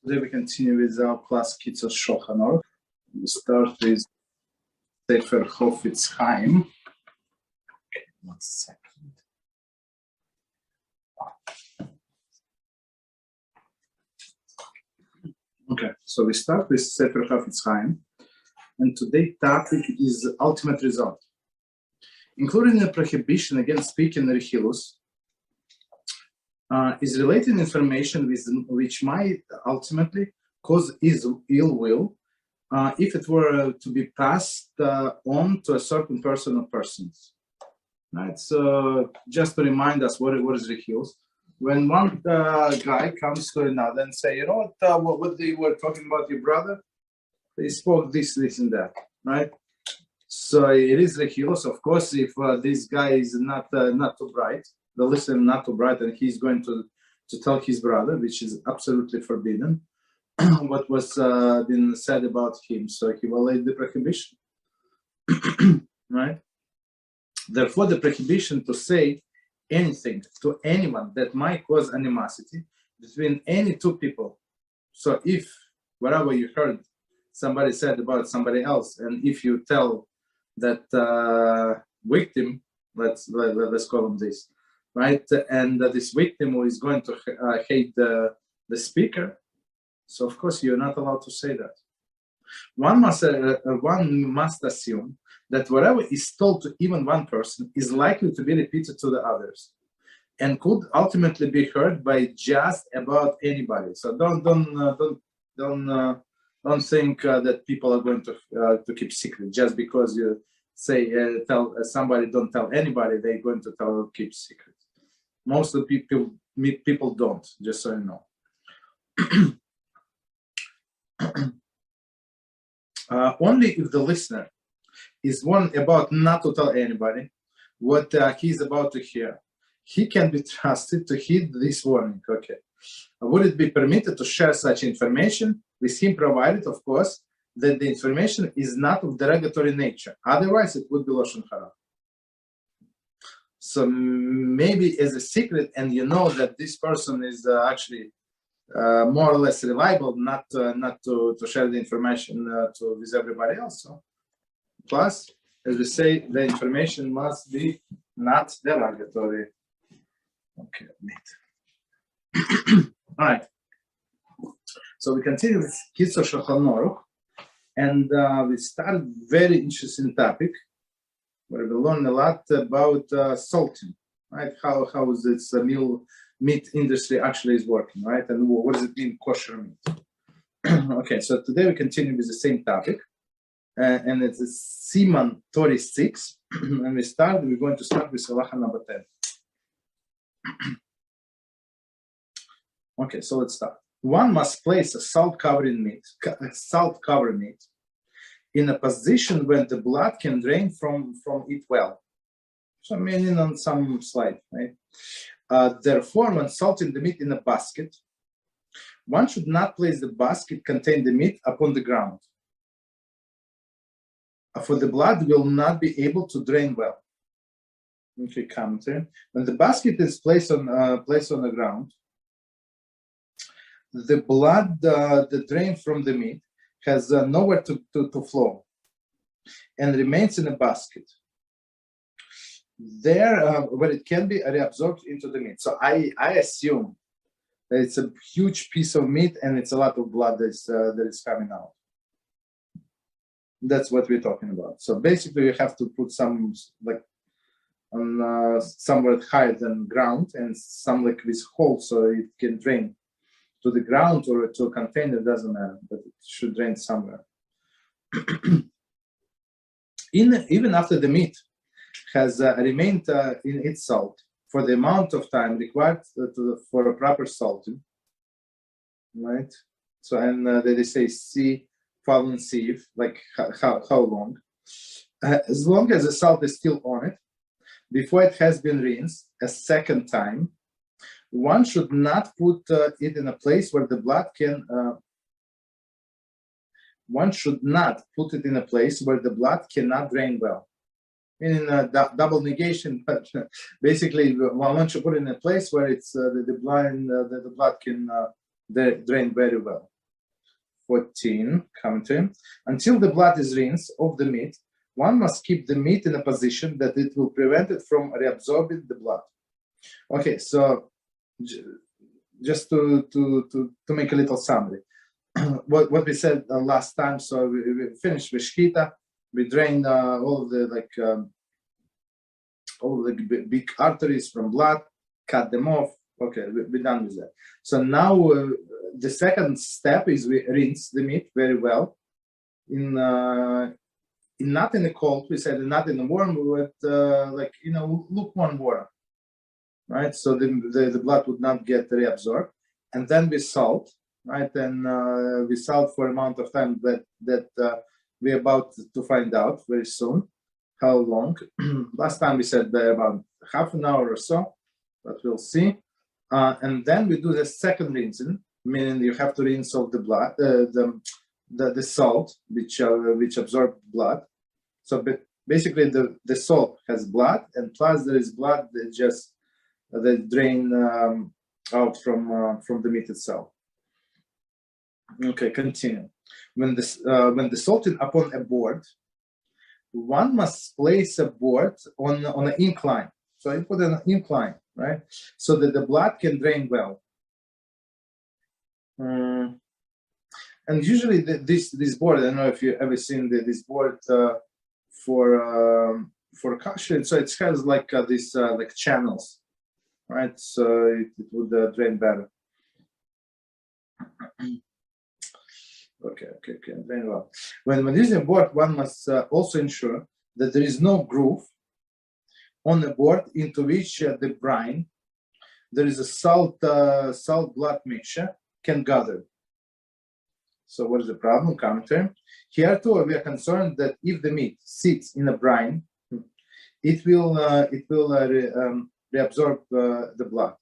Today we continue with our class Kitzur Shulchan Aruch. We start with Sefer Chofetz Chaim. Okay, 1 second. Okay, so we start with Sefer Chofetz Chaim, and today's topic is ultimate result, including a prohibition against speaking rechilus. Is related information which might ultimately cause ill will if it were to be passed on to a certain person or persons. Right. So just to remind us what is rechilus. When one guy comes to another and say, you know what they were talking about your brother? They spoke this, and that. Right. So it is rechilus. Of course, if this guy is not too bright. The listener not too bright, and he's going to tell his brother, which is absolutely forbidden, what was been said about him. So he violated the prohibition, right? Therefore, the prohibition to say anything to anyone that might cause animosity between any two people. So if whatever you heard somebody said about somebody else, and if you tell that victim, let's call him this, right, and this victim who is going to hate the speaker, so of course you're not allowed to say that. One must assume that whatever is told to even one person is likely to be repeated to the others, and could ultimately be heard by just about anybody. So don't think that people are going to keep secret just because you say tell somebody don't tell anybody. They're going to keep secret. Most of the people don't, just so you know. Only if the listener is warned about not to tell anybody what he's about to hear, he can be trusted to heed this warning. Okay. Would it be permitted to share such information with him, provided, of course, that the information is not of derogatory nature? Otherwise, it would be lashon hara. So maybe as a secret, and you know that this person is actually more or less reliable, not to share the information with everybody else. So, plus, as we say, the information must be not derogatory. Okay, neat. All right. So we continue with Kitzur Shulchan Aruch, and we start very interesting topic, where we learn a lot about salting, right? How is this meat industry actually is working, right? And what does it mean, kosher meat? Okay, so today we continue with the same topic, and it's Siman 36, and we're going to start with halacha number 10. Okay, so let's start. One must place a salt-covered meat in a position when the blood can drain from it well. So meaning on some slide, right? Therefore, when salting the meat in a basket, one should not place the basket containing the meat upon the ground, for the blood will not be able to drain well. Okay, commentary. When the basket is placed on the ground, the blood that drains from the meat has nowhere to flow and remains in a basket there where it can be reabsorbed into the meat. So I assume that it's a huge piece of meat and it's a lot of blood that is coming out. That's what we're talking about. So basically you have to put some like on somewhere higher than ground and some like with holes so it can drain to the ground or to a container, doesn't matter, but it should drain somewhere. Even after the meat has remained in its salt for the amount of time required for a proper salting, right? So, and they say see, following sieve, like how long. As long as the salt is still on it, before it has been rinsed a second time, one should not put it in a place where the blood can. One should not put it in a place where the blood cannot drain well. Meaning double negation, but basically one should put it in a place where it's the blood can drain very well. 14, commentary. Until the blood is rinsed off the meat, one must keep the meat in a position that it will prevent it from reabsorbing the blood. Okay, so just to make a little summary, what we said last time. So we finished with shkita. We drained all of the big arteries from blood, cut them off. Okay, we're done with that. So now the second step is we rinse the meat very well in not in the cold. We said not in the warm, but lukewarm water, right? So the blood would not get reabsorbed, and then we salt, right? And we salt for amount of time that we're about to find out very soon. How long? Last time we said about half an hour or so, but we'll see. And then we do the second rinsing, meaning you have to rinse off the blood, the salt, which absorbs blood. So basically, the salt has blood, and plus there is blood that drain out from the meat itself. Okay, continue. When the salting upon a board, one must place a board on an incline. So you put an incline, right, so that the blood can drain well. And usually this board, I don't know if you've ever seen this board for Kashering. So it has like these like channels, right? So it would drain better. Okay, very well. When using a board, one must also ensure that there is no groove on the board into which the brine, there is a salt blood mixture, can gather. So what is the problem? Commentary. Here too, we are concerned that if the meat sits in a brine, it will reabsorb the blood.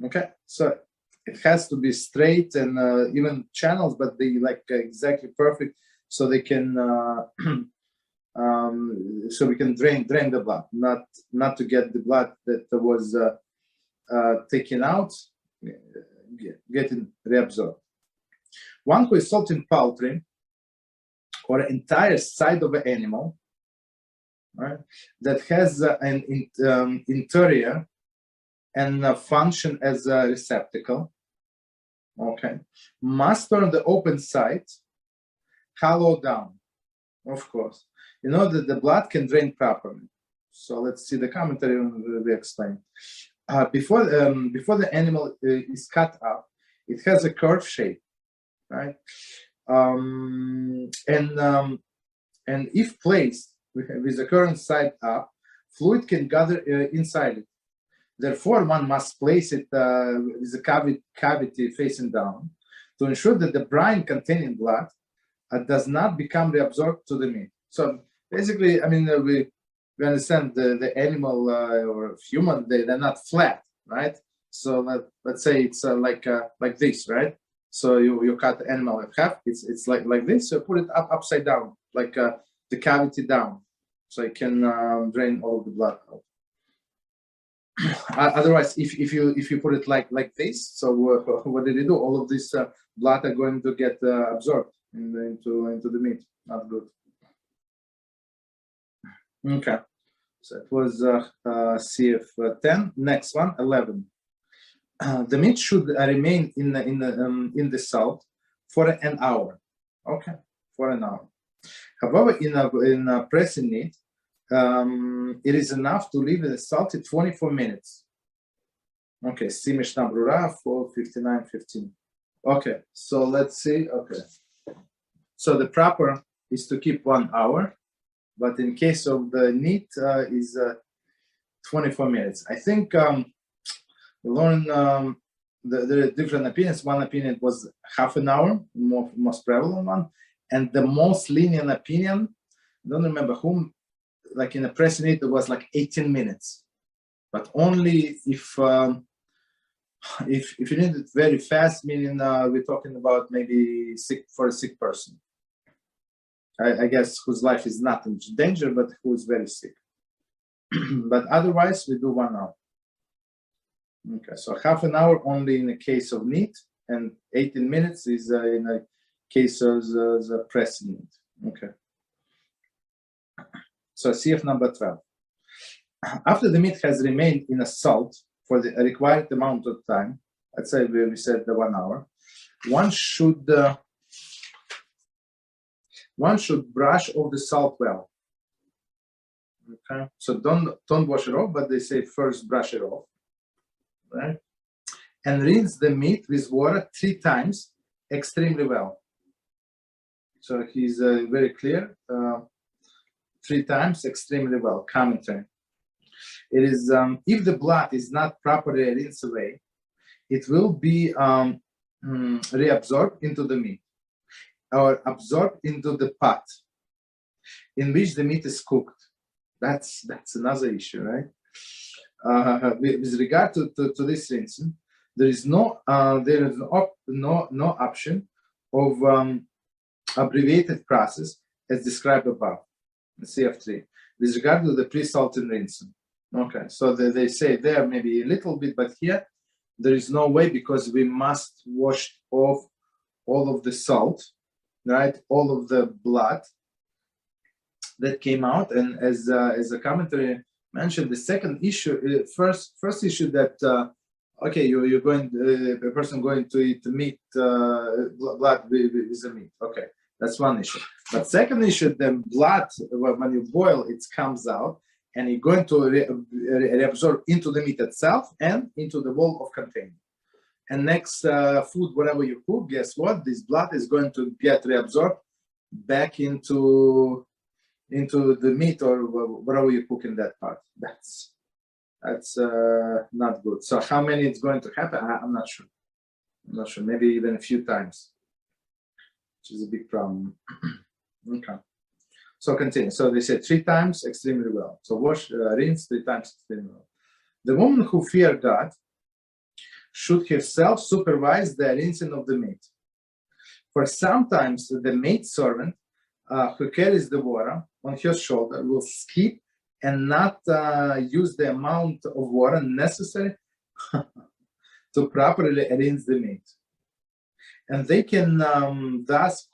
Okay, so it has to be straight and even channels, but they like exactly perfect, so they can so we can drain the blood, not to get the blood that was taken out, getting reabsorbed. One who is salting poultry or an entire side of an animal, right, that has an interior and function as a receptacle, okay, must turn the open side hollow down, of course, in order that the blood can drain properly. So let's see the commentary we explain. Before the animal is cut up, it has a curved shape, right? And if placed with the current side up, fluid can gather inside it. Therefore, one must place it with the cavity facing down to ensure that the brine containing blood does not become reabsorbed to the meat. So basically, I mean, we understand the animal or human, they're not flat, right? So let's say it's like this, right? So you cut the animal in half. It's like this. So put it upside down, like the cavity down, so it can drain all of the blood out. Otherwise, if you put it like this, so what did you do? All of this blood are going to get absorbed into the meat. Not good. Okay, so it was CF 10. Next one, 11. The meat should remain in the salt for an hour. Okay, for an hour. However, in a pressing meat, it is enough to leave the salt at 24 minutes. Okay, see Mishnah Brura 4:59:15. Okay, so let's see. Okay, so the proper is to keep 1 hour, but in case of the meat is 24 minutes. I think we learned there are different opinions. One opinion was half an hour, most prevalent one, and the most lenient opinion, I don't remember whom, like in a pressing meat, it was like 18 minutes, but only if you need it very fast, meaning we're talking about maybe for a sick person, I guess, whose life is not in danger, but who is very sick. But otherwise, we do 1 hour. Okay, so half an hour only in the case of meat, and 18 minutes is in a case of the pressing it. Okay. So CF number 12. After the meat has remained in a salt for the required amount of time, let's say we said the 1 hour, one should brush off the salt well. Okay, so don't wash it off, but they say first brush it off, right? And rinse the meat with water 3 times extremely well. So he's very clear. 3 times extremely well. Commentary. It is if the blood is not properly rinsed away, it will be reabsorbed into the meat or absorbed into the pot in which the meat is cooked. That's another issue, right? With regard to this rinsing, there is no option of abbreviated process as described above, CF3, with regard to the pre-salting rinsing. Okay, so they say there maybe a little bit, but here there is no way because we must wash off all of the salt, right? All of the blood that came out, and as the commentary mentioned, the second issue, first issue that okay, you're going, a person going to eat meat, blood with the meat. Okay, that's one issue. But second issue, the blood when you boil, it comes out, and you're going to reabsorb into the meat itself and into the wall of container. And next food, whatever you cook, guess what? This blood is going to get reabsorbed back into the meat or whatever you cook in that part. That's not good. So how many it's going to happen? I'm not sure. I'm not sure. Maybe even a few times, which is a big problem. Okay. So continue. So they said 3 times extremely well. So wash, rinse 3 times extremely well. The woman who feared God should herself supervise the rinsing of the meat. For sometimes the maid servant who carries the water on her shoulder will skip and not use the amount of water necessary to properly rinse the meat. And they can thus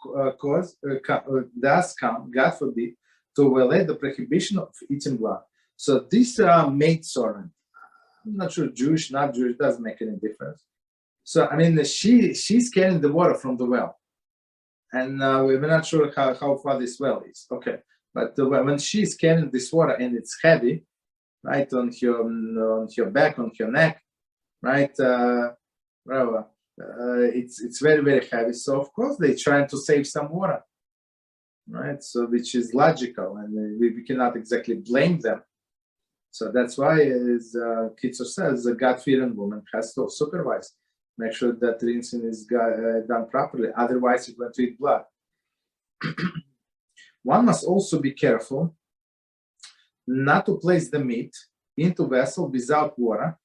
come, God forbid, to violate the prohibition of eating blood. So this maid servant, I'm not sure Jewish, not Jewish, doesn't make any difference. So I mean, she's carrying the water from the well, and we're not sure how far this well is. Okay, but when she's carrying this water and it's heavy, right, on her back, on her neck, right, it's very, very heavy. So of course they're trying to save some water, right? So which is logical, and we cannot exactly blame them. So that's why, as Kitzur says, a God-fearing woman has to supervise, make sure that rinsing is done properly. Otherwise, you're going to eat blood. One must also be careful not to place the meat into vessel without water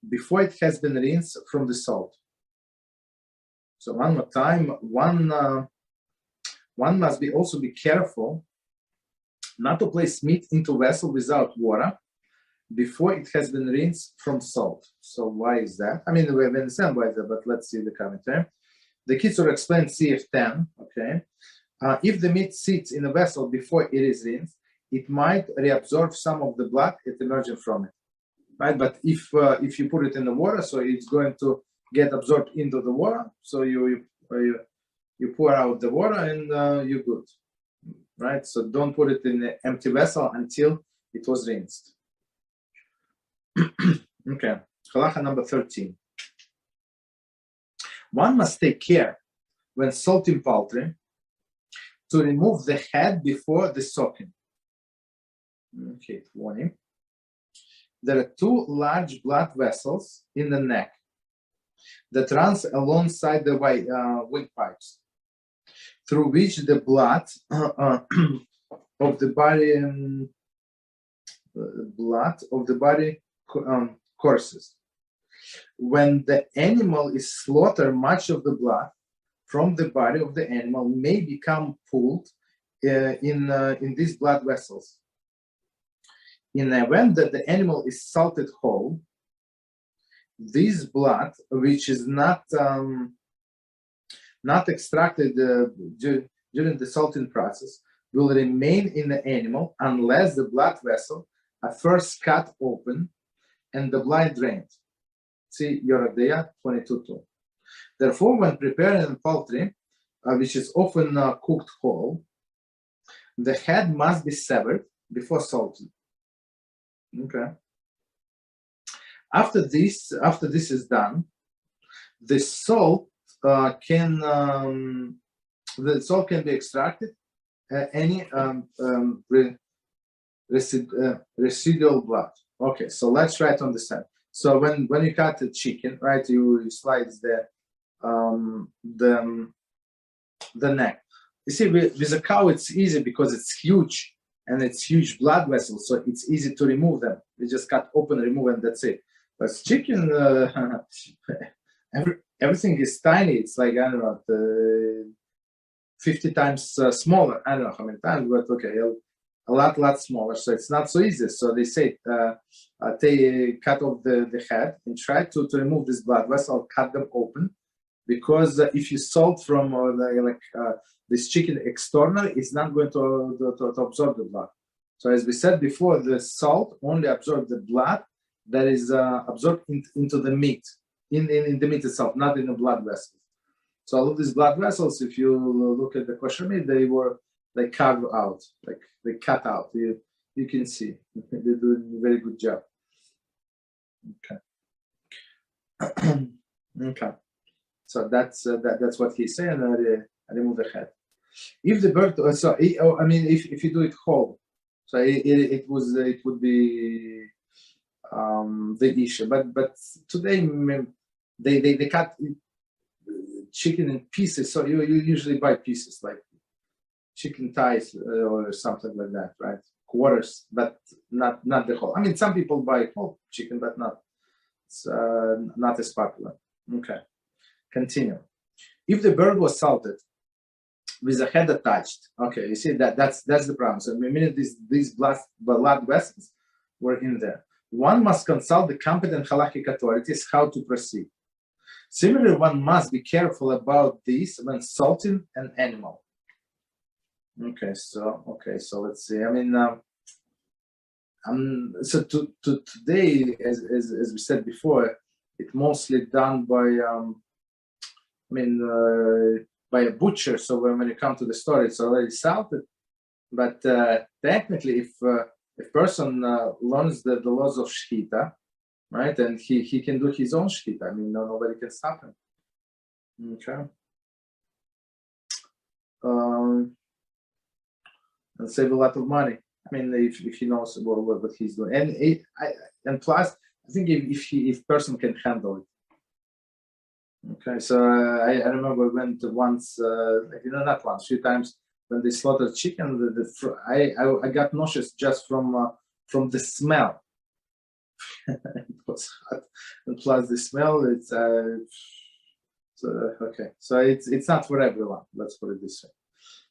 before it has been rinsed from the salt. So one more time, one must also be careful not to place meat into vessel without water before it has been rinsed from salt. So why is that? I mean, we understand why that, but let's see the commentary. The Kitzur explains CF10, okay? If the meat sits in a vessel before it is rinsed, it might reabsorb some of the blood it emerging from it, right? But if you put it in the water, so it's going to get absorbed into the water, so you pour out the water and you're good, right? So don't put it in an empty vessel until it was rinsed. Okay, halacha number 13. One must take care when salting poultry to remove the head before the soaking. Okay, 20. There are 2 large blood vessels in the neck that runs alongside the windpipes, through which the blood of the body courses. When the animal is slaughtered, much of the blood from the body of the animal may become pooled in these blood vessels. In the event that the animal is salted whole, this blood, which is not extracted during the salting process, will remain in the animal unless the blood vessel are first cut open and the blood drained. See Yoradea 22.2. Therefore, when preparing poultry, which is often cooked whole, the head must be severed before salting. Okay. After this is done, the salt can be extracted. Any residual blood. Okay, so let's try to understand. So when you cut the chicken, right, you slice the neck. You see, with a cow, it's easy because it's huge and it's huge blood vessels, so it's easy to remove them. You just cut open, remove, and that's it. But chicken, everything is tiny. It's like, I don't know, 50 times smaller. I don't know how many times, but okay, a lot smaller. So it's not so easy. So they say they cut off the head and try to remove this blood vessel, cut them open, because if you salt from this chicken external, it's not going to absorb the blood. So as we said before, the salt only absorbs the blood that is absorbed into the meat, in the meat itself, not in the blood vessels. So all of these blood vessels, if you look at the kosher meat, they were like carved out, like they cut out. You can see they do a very good job. Okay. Okay. So that's what he's saying. I remove the head. If the bird, if you do it whole, so it would be the issue. But today they cut chicken in pieces, so you usually buy pieces like chicken thighs or something like that, right? Quarters, but not the whole. I mean, some people buy whole chicken, but it's not as popular. Okay, continue. If the bird was salted with the head attached, okay, you see that's the problem. So the minute these blood vessels were in there, one must consult the competent halakhic authorities how to proceed. Similarly, one must be careful about this when salting an animal. Okay, so let's see. I mean, so today, as we said before, it's mostly done by by a butcher. So when you come to the store, it's already salted. But technically, if a person learns the laws of shechita, right, and he can do his own shechita. I mean, nobody can stop him. Okay. And save a lot of money. I mean, if he knows what he's doing, and plus, I think if person can handle it. Okay, so I remember went once, not once, a few times when they slaughtered chicken. I got nauseous just from the smell. It was hot, and plus the smell. It's okay. So it's not for everyone. Let's put it this way.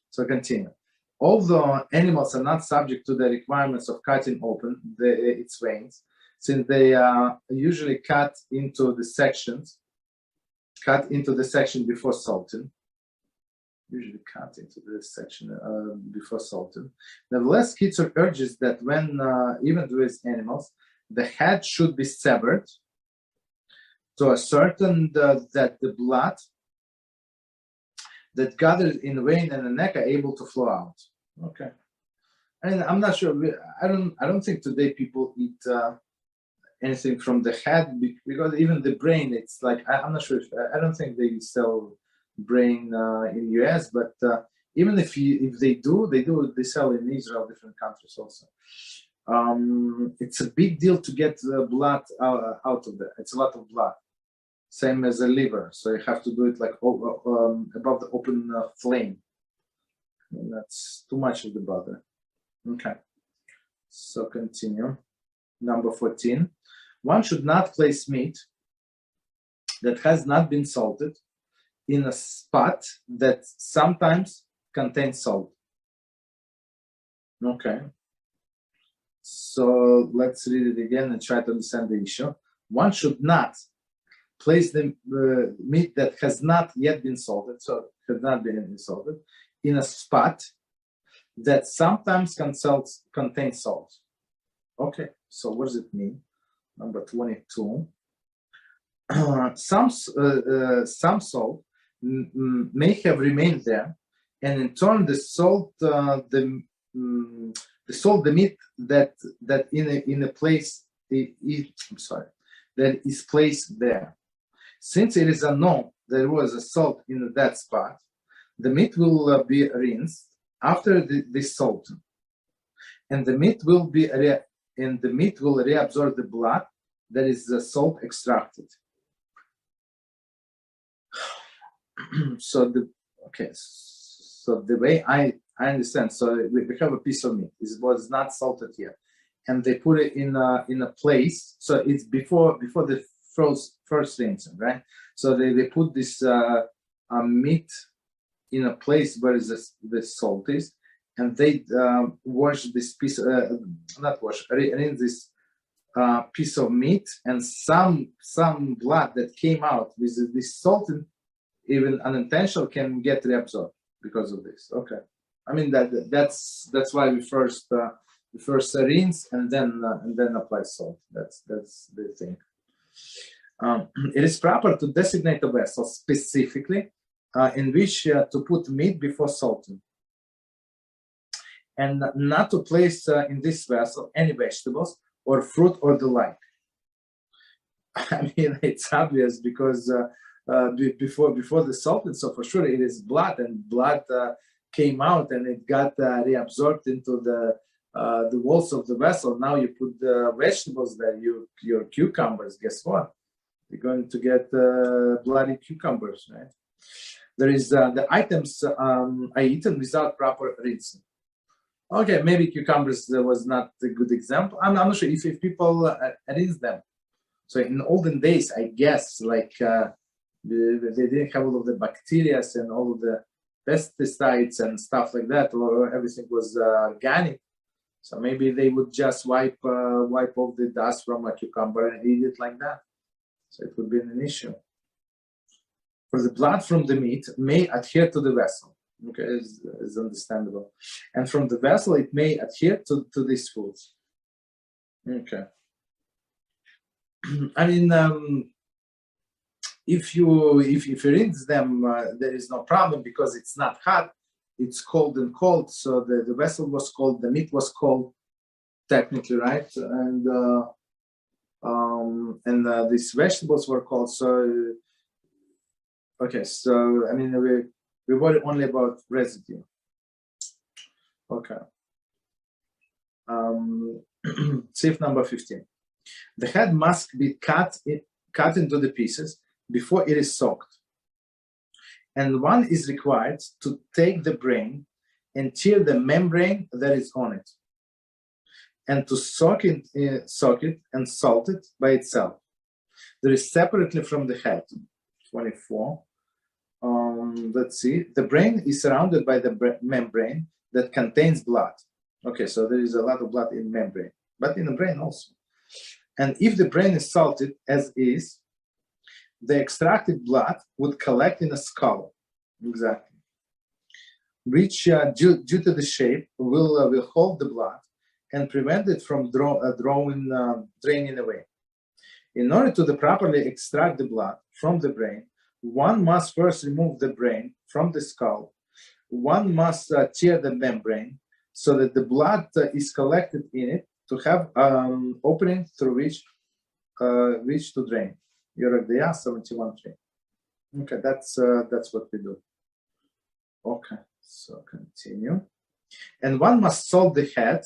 So continue. Although animals are not subject to the requirements of cutting open its veins, since they are usually cut into the section before salting. Nevertheless, Kitzur urges that when even with animals, the head should be severed to ascertain that the blood that gathered in the vein and the neck are able to flow out. Okay, and I'm not sure. I don't think today people eat anything from the head because even the brain. It's like I'm not sure. I don't think they sell brain in US, but even if they do, they sell in Israel, different countries also. It's a big deal to get the blood out of there. It's a lot of blood. Same as a liver, so you have to do it like above the open flame. And that's too much of the butter. Okay, so continue. Number 14. One should not place meat that has not been salted in a spot that sometimes contains salt. Okay. So let's read it again and try to understand the issue. One should not place the meat that has not yet been salted, so has not been salted, in a spot that sometimes contains salt. Okay, so what does it mean? Number 22. Some salt may have remained there, and in turn the salt the meat that in a place that is placed there. Since it is unknown there was a salt in that spot, the meat will be rinsed after this salting, and the meat will reabsorb the blood that is the salt extracted. So the way I understand, so we have a piece of meat. It was not salted yet, and they put it in a place. So it's before the first rinsing, right? So they put this meat in a place where the salt is, and they wash this piece, rinse this piece of meat, and some blood that came out with this salt, even unintentional, can get reabsorbed because of this. Okay, I mean that's why we first rinse and then apply salt. That's the thing. It is proper to designate a vessel specifically in which to put meat before salting, and not to place in this vessel any vegetables or fruit or the like. I mean, it's obvious because before the salting, so for sure it is blood, and blood came out and it got reabsorbed into the walls of the vessel. Now you put the vegetables there, your cucumbers. Guess what? You're going to get bloody cucumbers, right? There is the items are eaten without proper rinsing. Okay, maybe cucumbers was not a good example. I'm not sure if people rinse them. So in olden days, I guess, like they didn't have all of the bacteria and all of the pesticides and stuff like that, or everything was organic. So maybe they would just wipe off the dust from a cucumber and eat it like that. So it would be an issue. For the blood from the meat may adhere to the vessel. Okay, is understandable. And from the vessel, it may adhere to these foods. Okay. I mean, if you rinse them, there is no problem because it's not hot. It's cold and cold. So the vessel was cold, the meat was cold, technically, right? And these vegetables were cold. So okay, so I mean we worry only about residue. Okay. Safe number 15. The head must be cut into the pieces before it is soaked. And one is required to take the brain and tear the membrane that is on it, and to soak it and salt it by itself. There is separately from the head. 24. Let's see. The brain is surrounded by the membrane that contains blood. Okay, so there is a lot of blood in membrane, but in the brain also. And if the brain is salted as is, the extracted blood would collect in a skull, exactly, which due to the shape will hold the blood and prevent it from draining away. In order to properly extract the blood from the brain, one must first remove the brain from the skull. One must tear the membrane so that the blood is collected in it to have opening through which to drain. You're at the 71.3. Okay, that's what we do. Okay, so continue. And one must salt the head,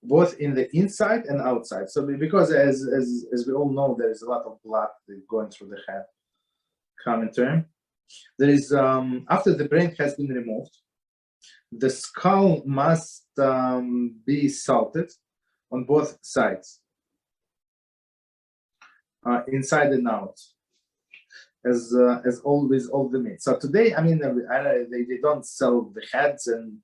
both in the inside and outside. So because as we all know, there is a lot of blood going through the head. Common term. There is after the brain has been removed, the skull must be salted on both sides, inside and out, as always, all the meat. So today, I mean, they don't sell the heads, and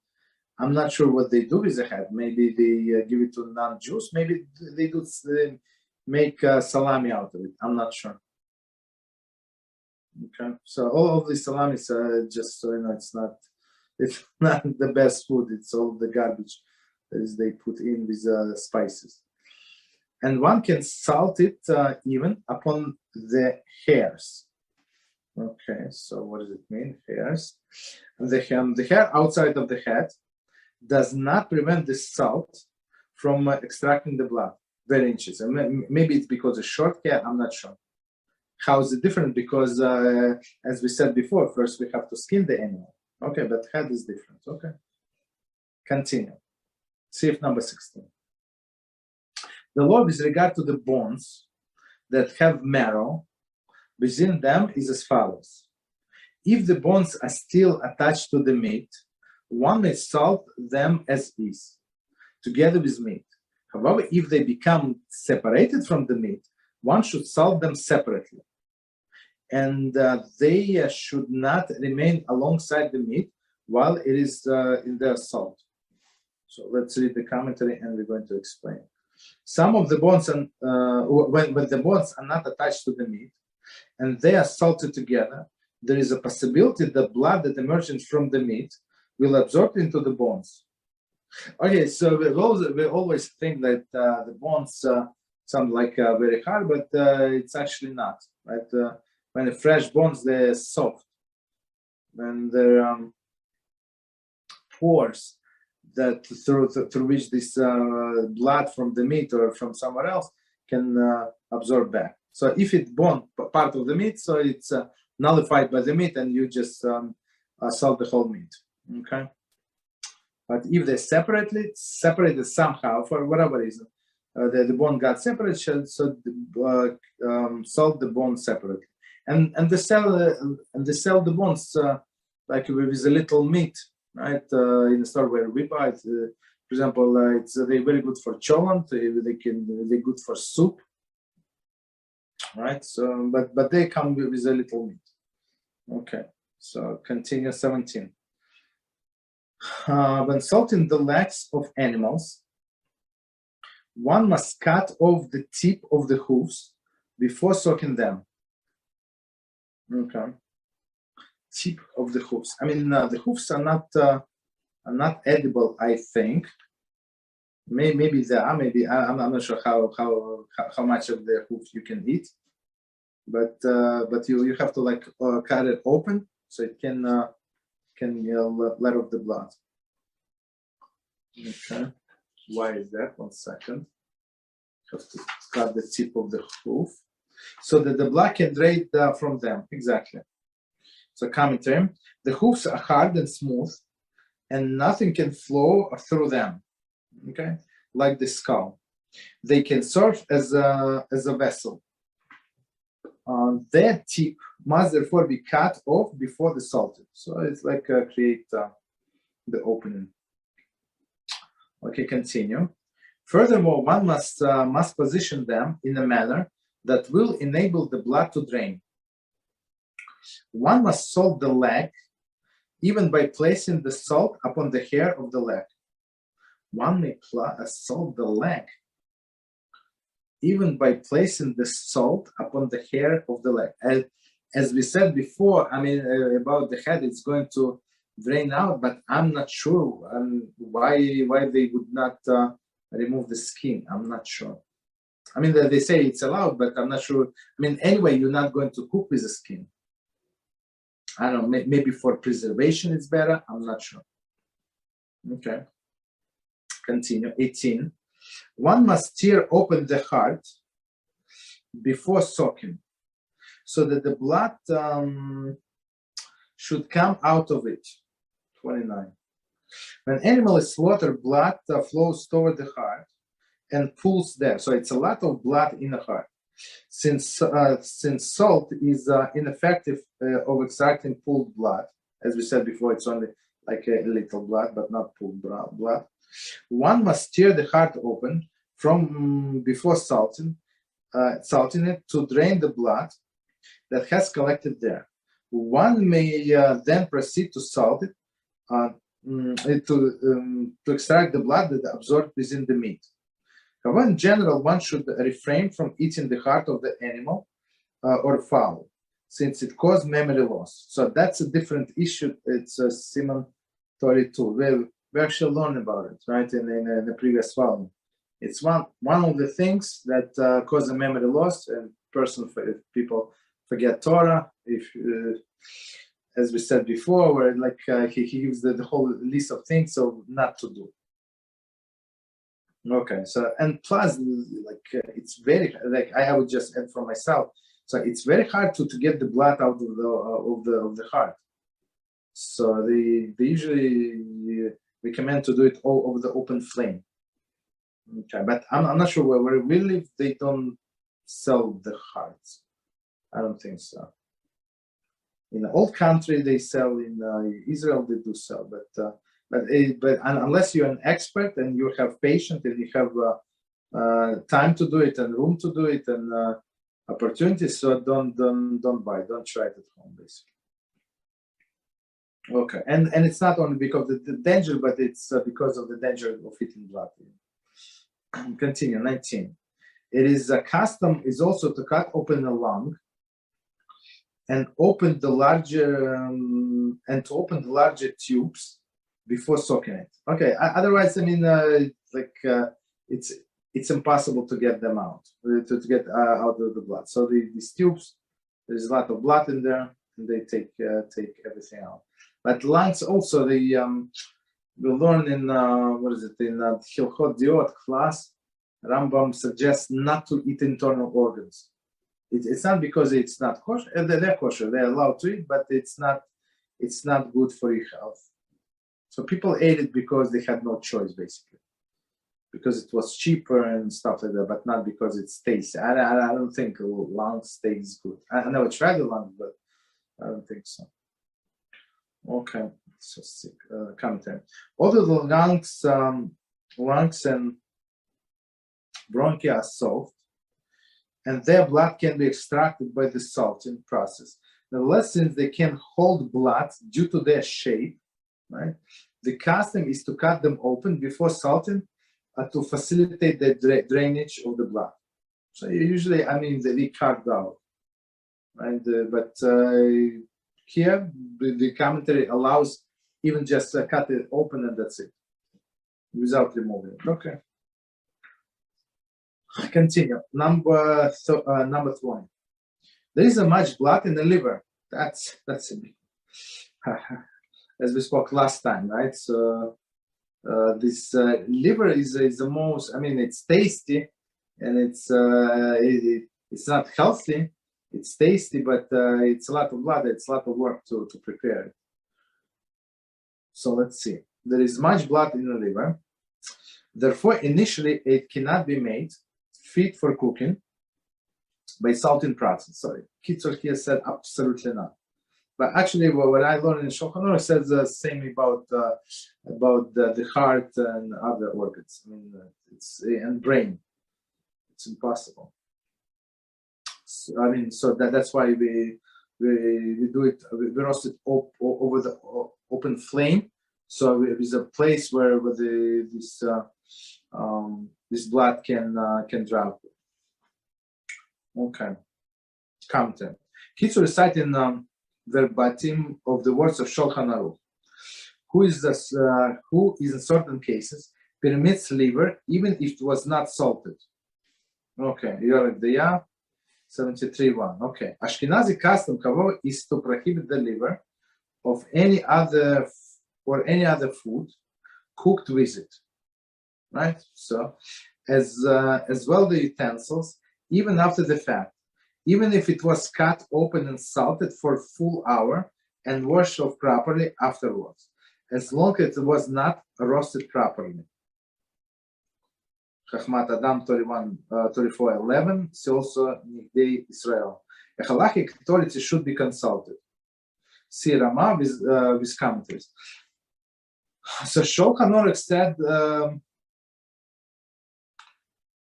I'm not sure what they do with the head. Maybe they give it to non-Jews. Maybe they do make salami out of it. I'm not sure. Okay, so all of the salamis are just so you know, it's not the best food. It's all the garbage that they put in with spices. And one can salt it even upon the hairs. Okay, so what does it mean? Hairs. The hair outside of the head does not prevent the salt from extracting the blood. Very interesting. Maybe it's because of short hair. I'm not sure. How is it different? Because as we said before, first we have to skin the animal. Okay, but head is different. Okay. Continue. See if number 16. The law with regard to the bones that have marrow within them is as follows. If the bones are still attached to the meat, one may salt them as is, together with meat. However, if they become separated from the meat, one should salt them separately. And they should not remain alongside the meat while it is in their salt. So let's read the commentary and we're going to explain. Some of the bones, when the bones are not attached to the meat and they are salted together, there is a possibility that blood that emerges from the meat will absorb into the bones. Okay, so we always think that the bones sound like very hard, but it's actually not. Right? When the fresh bones, they're soft. When there are pores that through which this blood from the meat or from somewhere else can absorb back. So if it's bone part of the meat, so it's nullified by the meat, and you just salt the whole meat. Okay. But if they're separated somehow for whatever reason, the bone got separated, so salt the bone separately, and they sell the bones like with a little meat, right? In the store where we buy it, for example, they're very good for cholent. They're good for soup, right? So, but they come with a little meat. Okay, so continue 17. When salting the legs of animals, one must cut off the tip of the hooves before soaking them. Okay. Tip of the hooves. I mean, the hooves are not edible, I think. Maybe they are. Maybe I'm not sure how much of the hoof you can eat. But you have to like cut it open so it can let off the blood. Okay. Why is that? 1 second. Have to cut the tip of the hoof so that the blood can drain from them. Exactly. So commentary: the hoofs are hard and smooth, and nothing can flow through them. Okay, like the skull. They can serve as a vessel. Their tip must therefore be cut off before the salted. So it's like create the opening. Okay, continue. Furthermore, one must position them in a manner that will enable the blood to drain. One must salt the leg even by placing the salt upon the hair of the leg. One may salt the leg even by placing the salt upon the hair of the leg. As we said before, I mean, about the head, it's going to drain out, but I'm not sure why they would not remove the skin. I'm not sure. I mean, they say it's allowed, but I'm not sure. I mean, anyway, you're not going to cook with the skin. I don't know, maybe for preservation it's better. I'm not sure. Okay. Continue. 18. One must tear open the heart before soaking, so that the blood should come out of it. 29. When animal is slaughtered, blood flows toward the heart and pools there. So it's a lot of blood in the heart. Since salt is ineffective of extracting pooled blood, as we said before, it's only like a little blood, but not pooled blood. One must tear the heart open from before salting it to drain the blood that has collected there. One may then proceed to salt it to extract the blood that absorbed within the meat. However, in general, one should refrain from eating the heart of the animal or fowl. since it caused memory loss. So that's a different issue. It's a Siman 32. We actually learned about it, right, in the previous volume. It's one of the things that cause a memory loss, and people forget Torah. If as we said before, where he gives the whole list of things so not to do. Okay, so and plus it's very I would just add for myself. So it's very hard to get the blood out of the heart. So they usually recommend to do it all over the open flame. Okay, but I'm not sure where we live. They don't sell the hearts. I don't think so. In the old country they sell. In Israel they do sell, but unless you're an expert and you have patience and you have time to do it and room to do it and opportunities, so don't try it at home, basically. Okay, and it's not only because of the danger, but it's because of the danger of eating blood. Continue. 19. It is a custom is also to cut open the lung and open the larger tubes before soaking it. Okay. Otherwise, I mean, it's impossible to get them out, to get out of the blood. So these tubes, there's a lot of blood in there, and they take everything out. But lungs also, we learn in in Hilchot Diot class, Rambam suggests not to eat internal organs. It's not because it's not kosher. They're kosher. They're allowed to eat, but it's not good for your health. So people ate it because they had no choice, basically, because it was cheaper and stuff like that, but not because it's tasty. I don't think lung steak is good. I never tried the lung, but I don't think so. Okay, so sick. Commentary. Although the lungs and bronchi are soft, and their blood can be extracted by the salting process. Nevertheless, since they can hold blood due to their shape, right? The custom is to cut them open before salting to facilitate the drainage of the blood. So usually, I mean, they carved out, right? But here, the commentary allows even just cut it open and that's it, without removing it. Okay. Continue. Number 20. There is much blood in the liver. That's a big, as we spoke last time, right? So this liver is the most. I mean, it's tasty, and it's not healthy. It's tasty, but it's a lot of blood. It's a lot of work to prepare it. So let's see. There is much blood in the liver. Therefore, initially, it cannot be made fit for cooking by salting process. Sorry, Kitzur here said absolutely not. But actually, what I learned in Shulchan Aruch says the same about the heart and other organs. I mean, and brain. It's impossible. So, I mean, so that's why we do it. We roast it over the open flame. So there's a place where this blood can drop. Okay. Commentary. Kitzur is citing verbatim of the words of Shulchan Aruch, who is in certain cases permits liver even if it was not salted. Okay, you're at the 73:1. Okay. Ashkenazi custom, however, is to prohibit the liver of any other food cooked with it. Right? So as well the utensils, even after the fact, even if it was cut open and salted for a full hour and washed off properly afterwards, as long as it was not roasted properly. Chachmat Adam 34:11, also Nigdei Israel. A halachic authority should be consulted. See Rama with commentaries. So Shulchan Aruch said,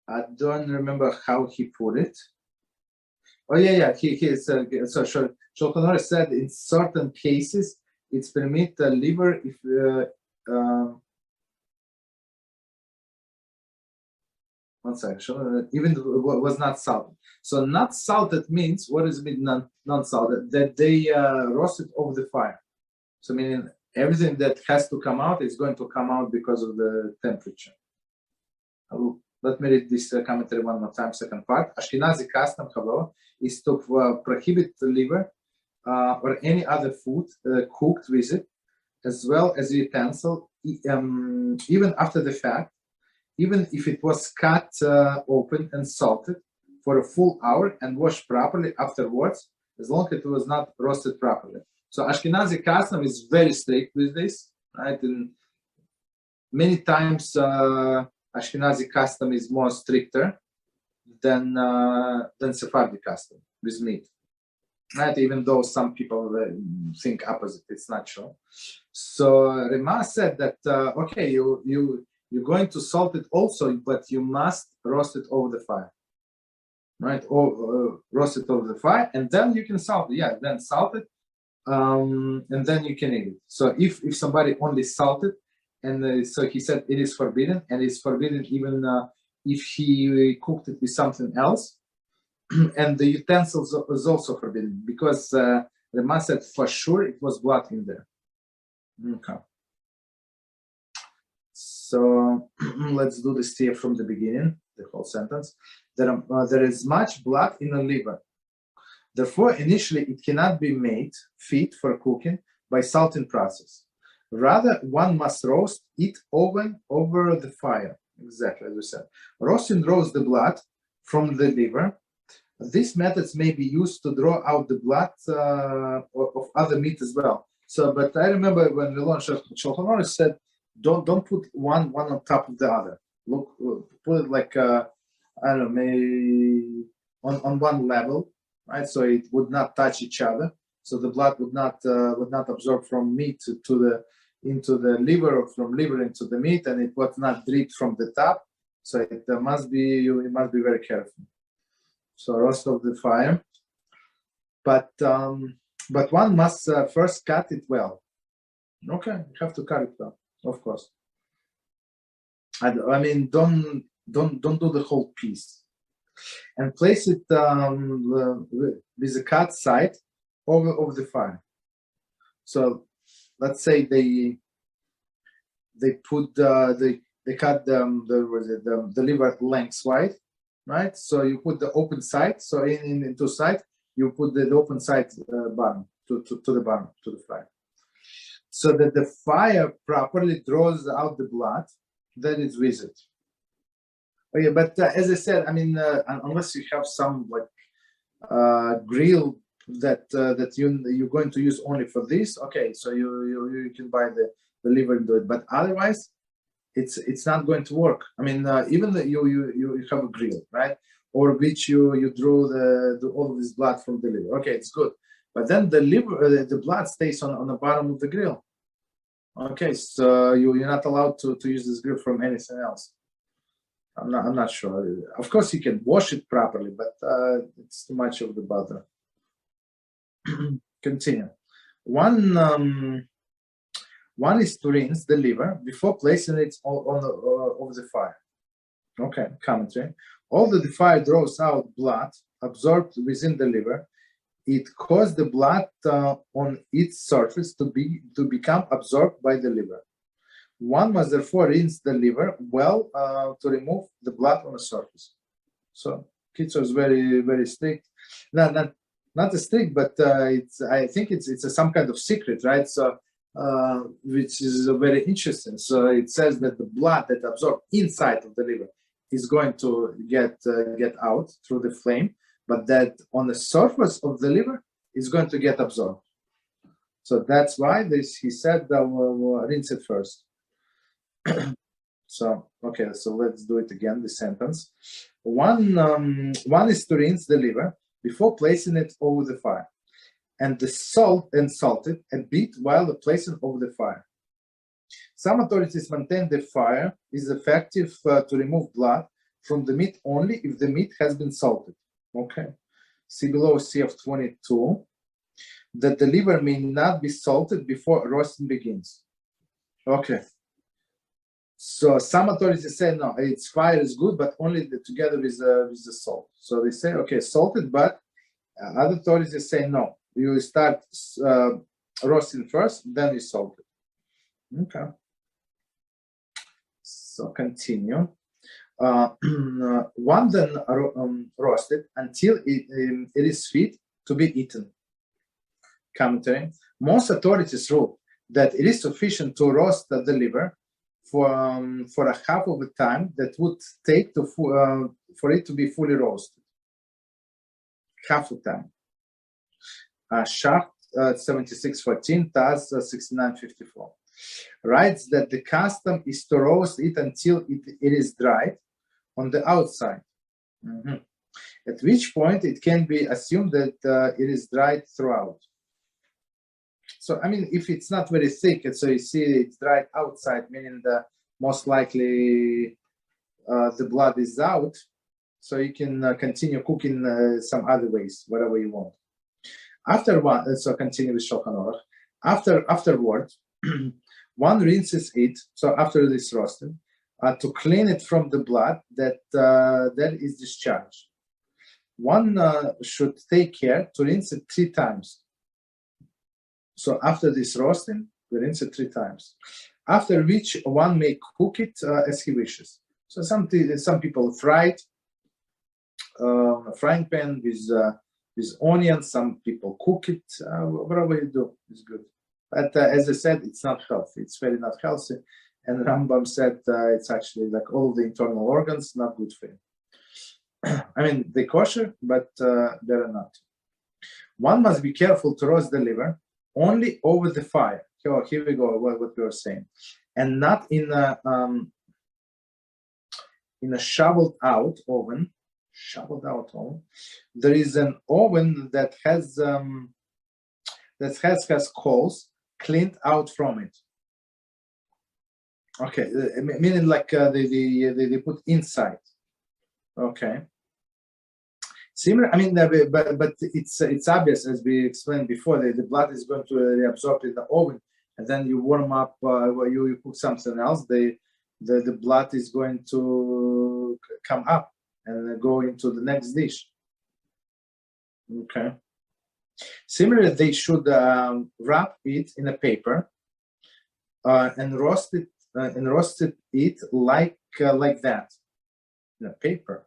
I don't remember how he put it. Oh yeah. He said, so Shulchan Aruch said in certain cases it's permit the liver if one second, even was not salted. So not salted means, what does it mean non-salted? That they roasted over the fire. So meaning everything that has to come out is going to come out because of the temperature. Let me read this commentary one more time, second part. Ashkenazi custom, however, is to prohibit the liver or any other food cooked with it, as well as utensil, even after the fact, even if it was cut open and salted for a full hour and washed properly afterwards, as long as it was not roasted properly. So Ashkenazi custom is very strict with this, right? And many times Ashkenazi custom is more stricter than Sephardi custom with meat, right? Even though some people think opposite, it's not true. So Rema said that okay, you're going to salt it also, but you must roast it over the fire, right? Or roast it over the fire, and then you can salt it. Yeah, then salt it, and then you can eat it. So if somebody only salted, and so he said it is forbidden, and it's forbidden even if he cooked it with something else, and the utensils is also forbidden because the man said for sure it was blood in there. Okay. So let's do this here from the beginning, the whole sentence. There is much blood in the liver. Therefore, initially, it cannot be made fit for cooking by salting process. Rather, one must roast it over the fire. Exactly as we said. Roasting draws the blood from the liver. These methods may be used to draw out the blood of other meat as well. So, but I remember when we launched Shulchan Aruch said, don't put one on top of the other. Look, put it like I don't know, maybe on one level, right? So it would not touch each other. So the blood would not absorb from meat into the liver, or from liver into the meat, and it was not dripped from the top. So it must be you must be very careful. So roast of the fire, but one must first cut it well. Okay, you have to cut it well, of course. I mean, don't do the whole piece, and place it with a cut side over the fire. So let's say they put they cut the liver lengthwise, right? So you put the open side. So in two sides, you put the open side bottom to the bottom to the fire, so that the fire properly draws out the blood that is with it. Okay, but as I said, I mean, unless you have some like grill that you're going to use only for this, okay, so you can buy the liver and do it. But otherwise, it's not going to work. I mean, even that you have a grill, right, or which you drew all of this blood from the liver. Okay, it's good, but then the liver, the blood stays on the bottom of the grill. Okay, so you're not allowed to use this grill from anything else. I'm not sure. Of course, you can wash it properly, but it's too much of the bother. Continue. One is to rinse the liver before placing it over the fire. Okay, commentary. Although the fire draws out blood absorbed within the liver, it causes the blood on its surface to become absorbed by the liver. One must therefore rinse the liver well to remove the blood on the surface. So Kitzur is very, very strict. Not a strict, but I think it's some kind of secret, right? So which is very interesting. So it says that the blood that absorbed inside of the liver is going to get out through the flame, but that on the surface of the liver is going to get absorbed. So that's why he said that we'll rinse it first. So okay, so let's do it again. The sentence. One is to rinse the liver before placing it over the fire, and salt it a bit while placing over the fire. Some authorities maintain the fire is effective to remove blood from the meat only if the meat has been salted. Okay, see below CF 22 that the liver may not be salted before roasting begins. Okay, So some authorities say no, its fire is good, but only together with the salt. So they say okay, salted, but other authorities say no. You start roasting first, then you salt it. Okay. So continue. One then roasted until it is fit to be eaten. Commentary. Most authorities rule that it is sufficient to roast the liver for a half of the time that would take for it to be fully roasted. Half the time. Shaft 7614, Taz 6954 writes that the custom is to roast it until it is dried on the outside. At which point it can be assumed that it is dried throughout. So, I mean, if it's not very thick, and so you see it's dried outside, meaning that most likely the blood is out, so you can continue cooking some other ways, whatever you want. After one, so continue with Shulchan Aruch. Afterward, one rinses it, so after this roasting, to clean it from the blood that is discharged. One should take care to rinse it 3 times. So after this roasting, we rinse it 3 times. After which one may cook it as he wishes. So some people fry it, a frying pan with onions. Some people cook it. Whatever you do is good. But as I said, it's not healthy. It's very not healthy. And Rambam said it's actually like all of the internal organs, not good for you. I mean, they're kosher, but they're not. One must be careful to roast the liver only over the fire. Oh, here we go, what we were saying. And not in a shoveled out oven. There is an oven that has coals cleaned out from it. Okay, meaning like they put inside. Okay. Similar, I mean, but it's obvious, as we explained before, that the blood is going to reabsorb in the oven, and then you warm up, you cook something else, the blood is going to come up and go into the next dish. Okay. Similarly, they should wrap it in a paper and roast it like that in a paper.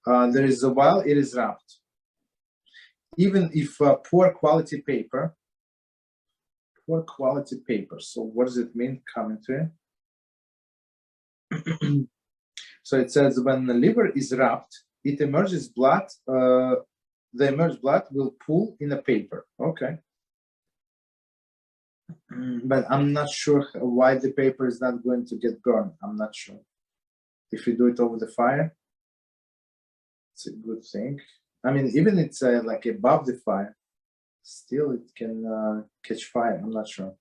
There is a while it is wrapped. Even if poor quality paper. So what does it mean? Commentary. So it says when the liver is wrapped, it emerges blood. The emerged blood will pool in a paper. Okay. But I'm not sure why the paper is not going to get burned. I'm not sure. If you do it over the fire, it's a good thing. I mean, even it's like above the fire, still it can catch fire. I'm not sure.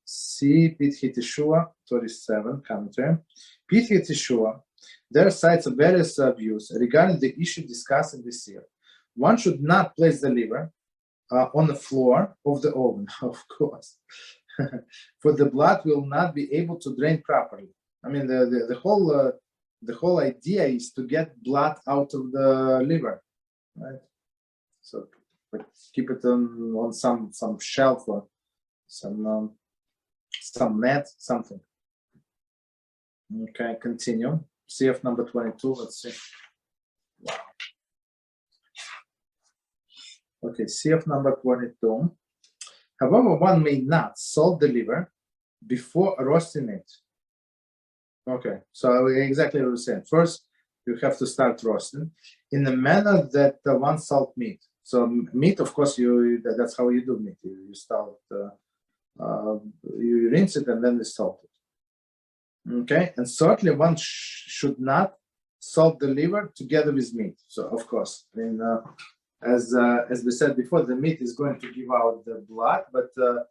See Pitkei Teshua 37 commentary. Pitkei Teshua, there are sites of various views regarding the issue discussed in this year. One should not place the liver on the floor of the oven, of course, for the blood will not be able to drain properly. I mean, the whole idea is to get blood out of the liver, right? So keep it on some shelf or some net, something. Okay, continue. CF number 22. Let's see. Wow. Okay, CF number 22. However, one may not salt the liver before roasting it. Okay, so exactly what we said. First, you have to start roasting in the manner that one salt meat. So meat, of course, that's how you do meat. You start, you rinse it and then you salt it. Okay, and certainly one should not salt the liver together with meat. So of course, I mean, as we said before, the meat is going to give out the blood, but the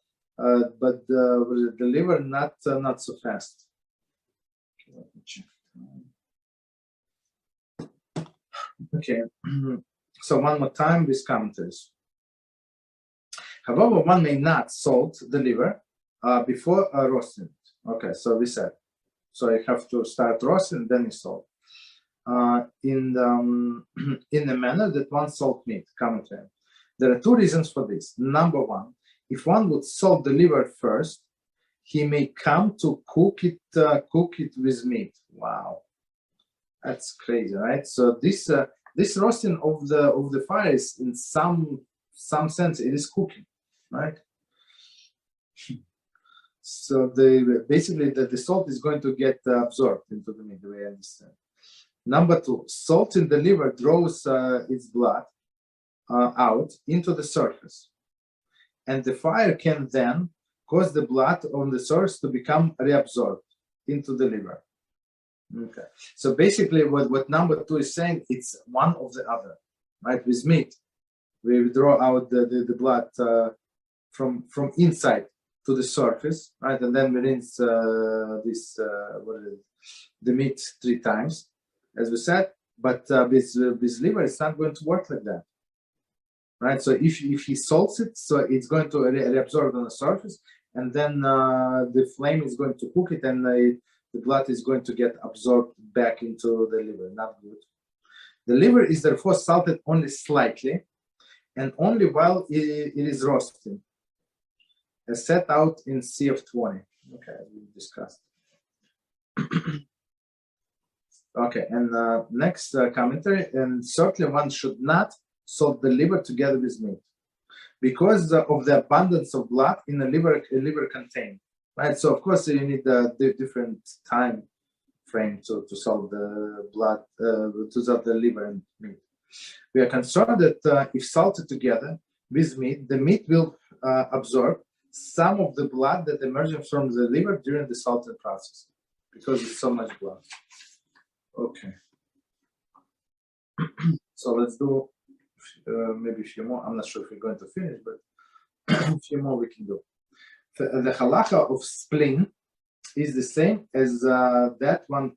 liver not so fast. Okay, so one more time with commentaries. However, one may not salt the liver before roasting it. Okay, so we said So you have to start roasting, then you salt. In the manner that one salt meat, commentary. There are two reasons for this. Number one, if one would salt the liver first, he may come to cook it with meat. Wow, that's crazy, right? So this roasting of the fire is, in some sense, it is cooking, right? So basically the salt is going to get absorbed into the meat, the way I understand. Number two, salt in the liver draws its blood out into the surface, and the fire can then cause the blood on the surface to become reabsorbed into the liver. Okay, so basically what number two is saying, it's one of the other, right? With meat, we draw out the blood from inside to the surface, right? And then we rinse the meat 3 times, as we said. But with liver, it's not going to work like that, right? So if he salts it, so it's going to reabsorb on the surface, and then the flame is going to cook it, and the blood is going to get absorbed back into the liver. Not good. The liver is therefore salted only slightly, and only while it is roasting, as set out in CF20. Okay, as we discussed. Okay, and next commentary, and certainly one should not salt the liver together with meat, because of the abundance of blood in the liver contained, right? So of course you need a different time frame to salt the blood, to salt the liver and meat. We are concerned that if salted together with meat, the meat will absorb some of the blood that emerges from the liver during the salting process, because it's so much blood. Okay. So let's do maybe a few more. I'm not sure if we're going to finish, but a few more we can do. The halacha of spleen is the same as that one,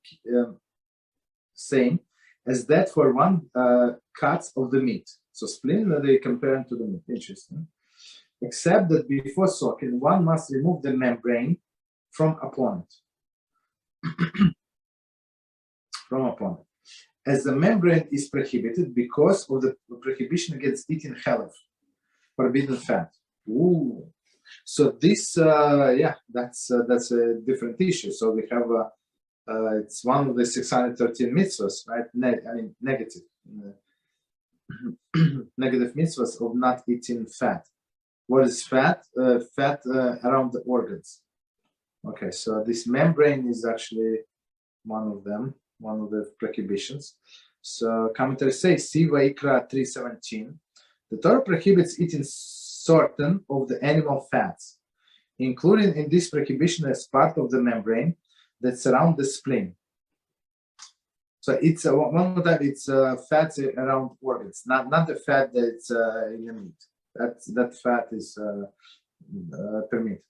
same as that for one cuts of the meat. So spleen, they compare it to the meat. Interesting. Except that before soaking, one must remove the membrane from upon it. As the membrane is prohibited because of the prohibition against eating halef, forbidden fat. Ooh. So this, that's a different issue. So we have it's one of the 613 mitzvahs, right? Negative negative mitzvahs of not eating fat. What is fat? Fat around the organs. Okay, so this membrane is actually one of them, one of the prohibitions. So commentaries say, see Vaikra 3:17. The Torah prohibits eating certain of the animal fats, including in this prohibition as part of the membrane that surround the spleen. So it's one more time, it's fats around organs, not the fat that's in the meat. That fat is permitted.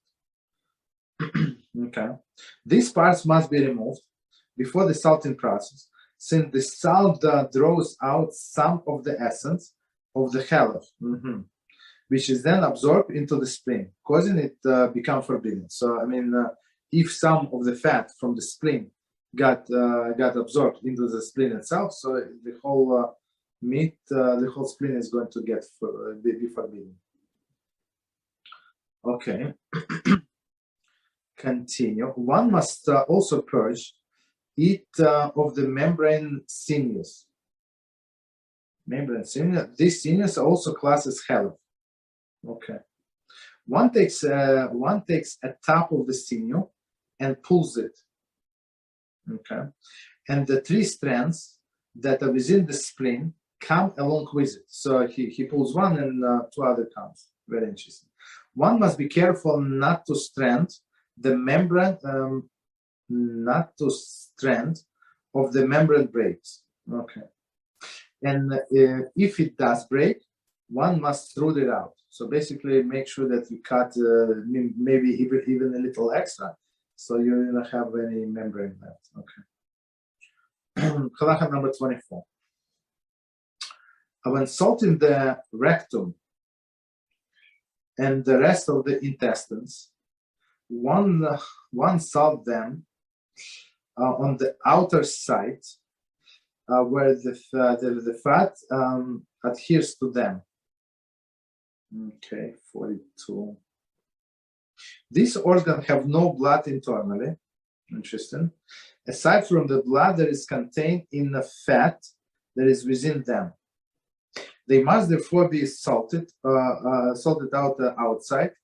Okay, these parts must be removed before the salting process, since the salt draws out some of the essence of the halef, which is then absorbed into the spleen, causing it become forbidden. So I mean, if some of the fat from the spleen got absorbed into the spleen itself, so the whole meat, the whole spleen is going to be forbidden. Okay. Continue. One must also purge it of the membrane sinews. Membrane sinews. These sinews are also classed as halef. Okay. One takes a top of the sinew and pulls it. Okay. And the 3 strands that are within the spleen come along with it. So he pulls one and 2 other comes. Very interesting. One must be careful not to strand the membrane, of the membrane breaks. Okay. And if it does break, one must root it out. So basically make sure that you cut maybe even a little extra, so you don't have any membrane left. Okay. Halacha number 24. When salting the rectum and the rest of the intestines, one salt them on the outer side where the fat adheres to them. Okay, 42. These organs have no blood internally. Interesting. Aside from the blood that is contained in the fat that is within them. They must therefore be salted out outside,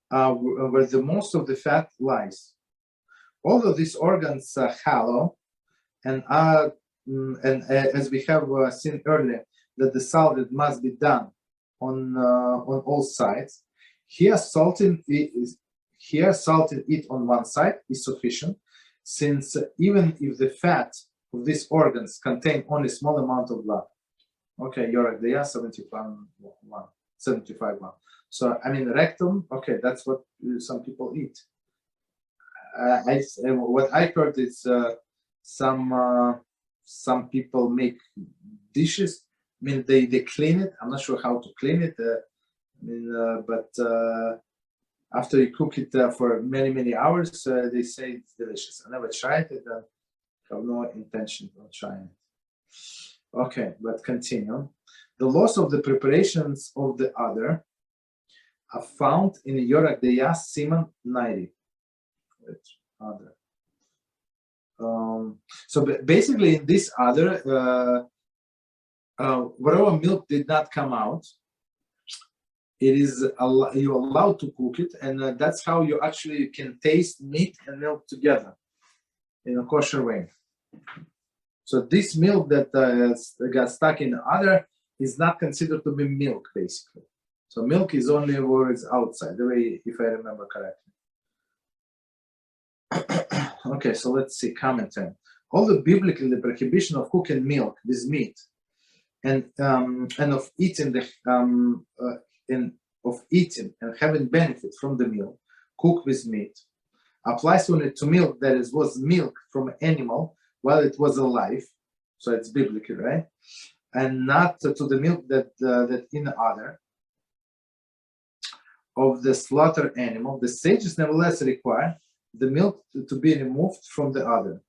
where the most of the fat lies. Although these organs are hollow, and as we have seen earlier, that the salted must be done on all sides. Here, salting it on one side is sufficient, since even if the fat of these organs contain only small amount of blood. Okay, they are 75 1. So I mean rectum. Okay, that's what some people eat. What I heard is some people make dishes. I mean they clean it. I'm not sure how to clean it. But after you cook it for many hours, they say it's delicious. I never tried it. I have no intention of trying it. Okay, but continue. The loss of the preparations of the other are found in Yorak Deya Siman 90. Other. So basically, in this other, whatever milk did not come out, it is you're allowed to cook it, and that's how you actually can taste meat and milk together in a kosher way. So this milk that got stuck in the other is not considered to be milk, basically. So milk is only where it's outside, the way, if I remember correctly. Okay, so let's see, commentary. Although biblically the prohibition of cooking milk with meat and of eating and having benefit from the milk cooked with meat applies only to milk that was milk from an animal while it was alive, so it's biblical, right? And not to the milk that in the other of the slaughtered animal. The sages nevertheless require the milk to be removed from the other.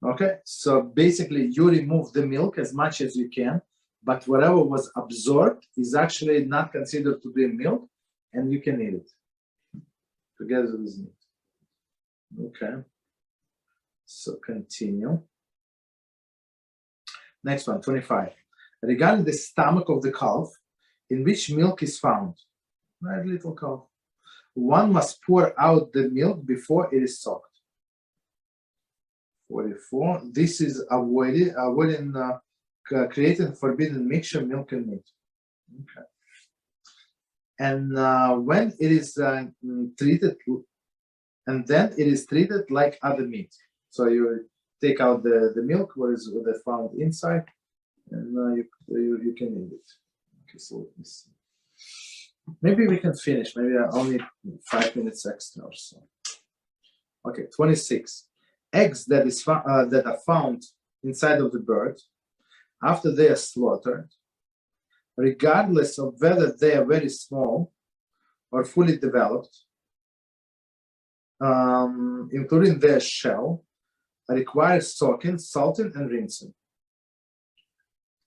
Okay, so basically you remove the milk as much as you can, but whatever was absorbed is actually not considered to be milk, and you can eat it together with meat. Okay. So continue. Next one, 25. Regarding the stomach of the calf, in which milk is found, right, little calf, one must pour out the milk before it is soaked. 44. This is avoiding creating forbidden mixture, milk and meat. Okay. And when it is treated, and then it is treated like other meat. So you take out the milk, what is found inside, and you can eat it. Okay, so let me see. Maybe we can finish. Maybe only 5 minutes extra or so. Okay, 26. Eggs that are found inside of the bird after they are slaughtered, regardless of whether they are very small or fully developed, including their shell, requires soaking, salting, and rinsing.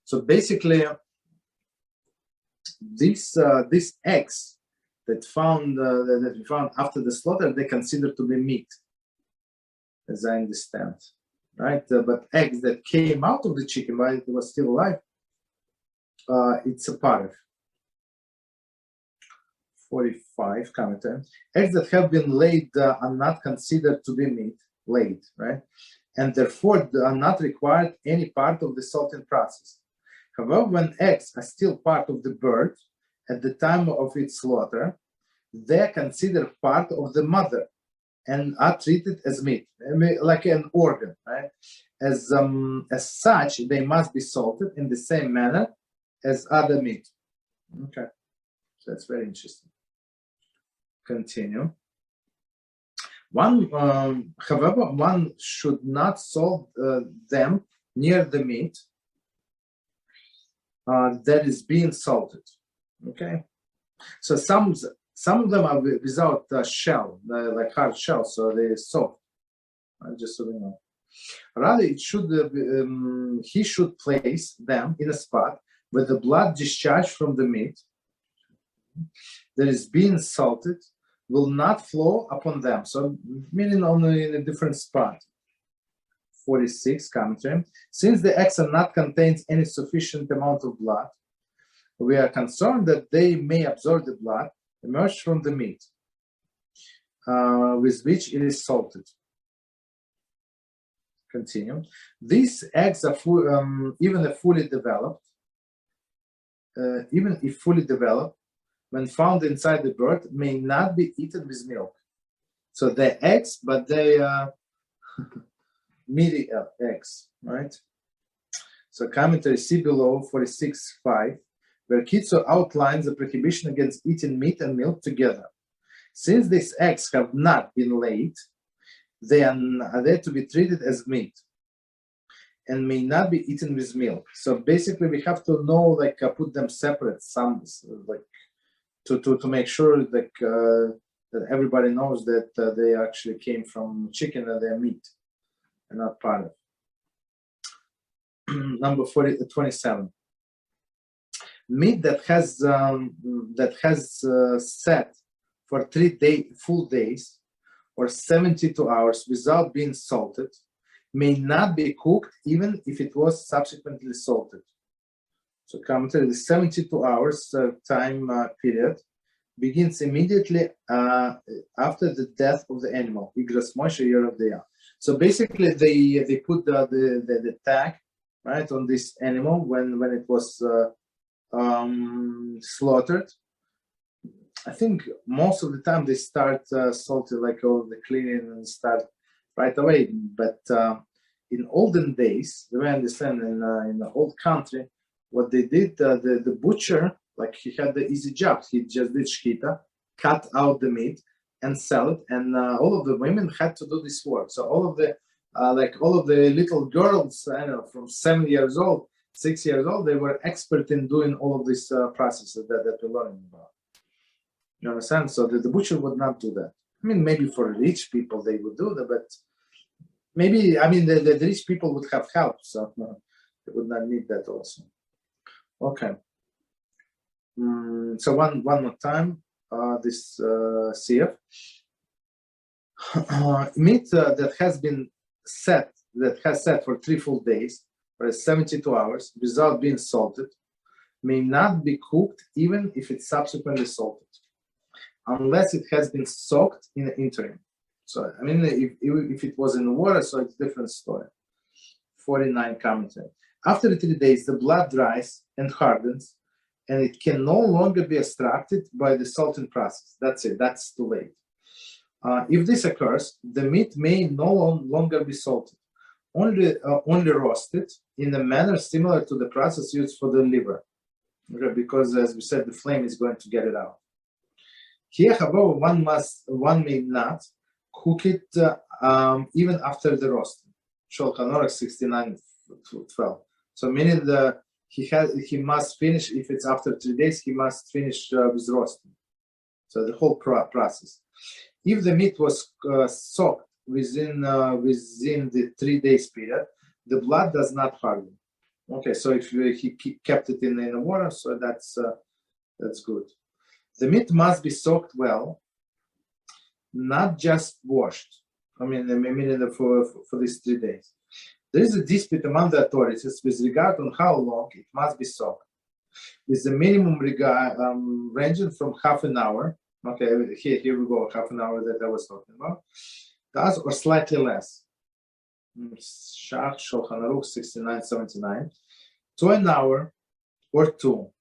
So basically, these eggs that we found after the slaughter, they consider to be meat, as I understand, right? But eggs that came out of the chicken while it was still alive, it's a part of. 45 commentary. Eggs that have been laid are not considered to be meat, laid, right? And therefore are not required any part of the salting process. However, when eggs are still part of the bird at the time of its slaughter, they are considered part of the mother and are treated as meat, like an organ, right? As such, they must be salted in the same manner as other meat. Okay, so that's very interesting. Continue. However, one should not salt them near the meat that is being salted. Okay, so some Some of them are without shell, like hard shell, so they're soft. Just so we know. Rather, it should he should place them in a spot where the blood discharged from the meat that is being salted will not flow upon them. So, meaning only in a different spot. 46 commentary. Since the eggs are not contains any sufficient amount of blood, we are concerned that they may absorb the blood emerged from the meat with which it is salted. Continue. These eggs are even if fully developed, when found inside the bird, may not be eaten with milk. So they're eggs, but they are meaty eggs, right? So commentary see below 46.5, where Kitzur outlines the prohibition against eating meat and milk together. Since these eggs have not been laid, they are there to be treated as meat and may not be eaten with milk. So basically, we have to know, like, put them separate, some like to make sure, like, that everybody knows that they actually came from chicken and they're meat and not part of. Number 27. Meat that has set for 3 full days or 72 hours without being salted may not be cooked even if it was subsequently salted. So commentary, the 72 hours time period begins immediately after the death of the animal. So basically they put the tag, right, on this animal when it was slaughtered. I think most of the time they start salting, like all the cleaning and start right away. But in olden days, the way I understand, in the old country, what they did, the butcher, like, he had the easy job. He just did shkita, cut out the meat and sell it, and all of the women had to do this work. So all of the little girls, I don't know, from 7 years old, 6 years old, they were expert in doing all of these processes that we're learning about. You understand? So the butcher would not do that. I mean, maybe for rich people they would do that, but maybe, I mean, the rich people would have help, so they would not need that also. Okay. So one more time, this CF. Meat that has set for 3 full days, or 72 hours, without being salted, may not be cooked even if it's subsequently salted, unless it has been soaked in the interim. So, I mean, if it was in the water, so it's a different story. 49 commentary. After the 3 days, the blood dries and hardens, and it can no longer be extracted by the salting process. That's it. That's too late. If this occurs, the meat may no longer be salted, only roasted in a manner similar to the process used for the liver, okay, because, as we said, the flame is going to get it out. Here, however, one may not cook it even after the roasting. Shulchan Aruch 69:12. So meaning he must finish, if it's after 3 days, he must finish with roasting. So the whole process. If the meat was soaked within the 3 days period, the blood does not harden. Okay, so if he kept it in the water, so that's good. The meat must be soaked well, not just washed. I mean for these 3 days. There is a dispute among the authorities with regard on how long it must be soaked, with the minimum ranging from half an hour. Okay, here we go, half an hour that I was talking about. Does or slightly less. Shulchan Aruch 69:79. To an hour or 2.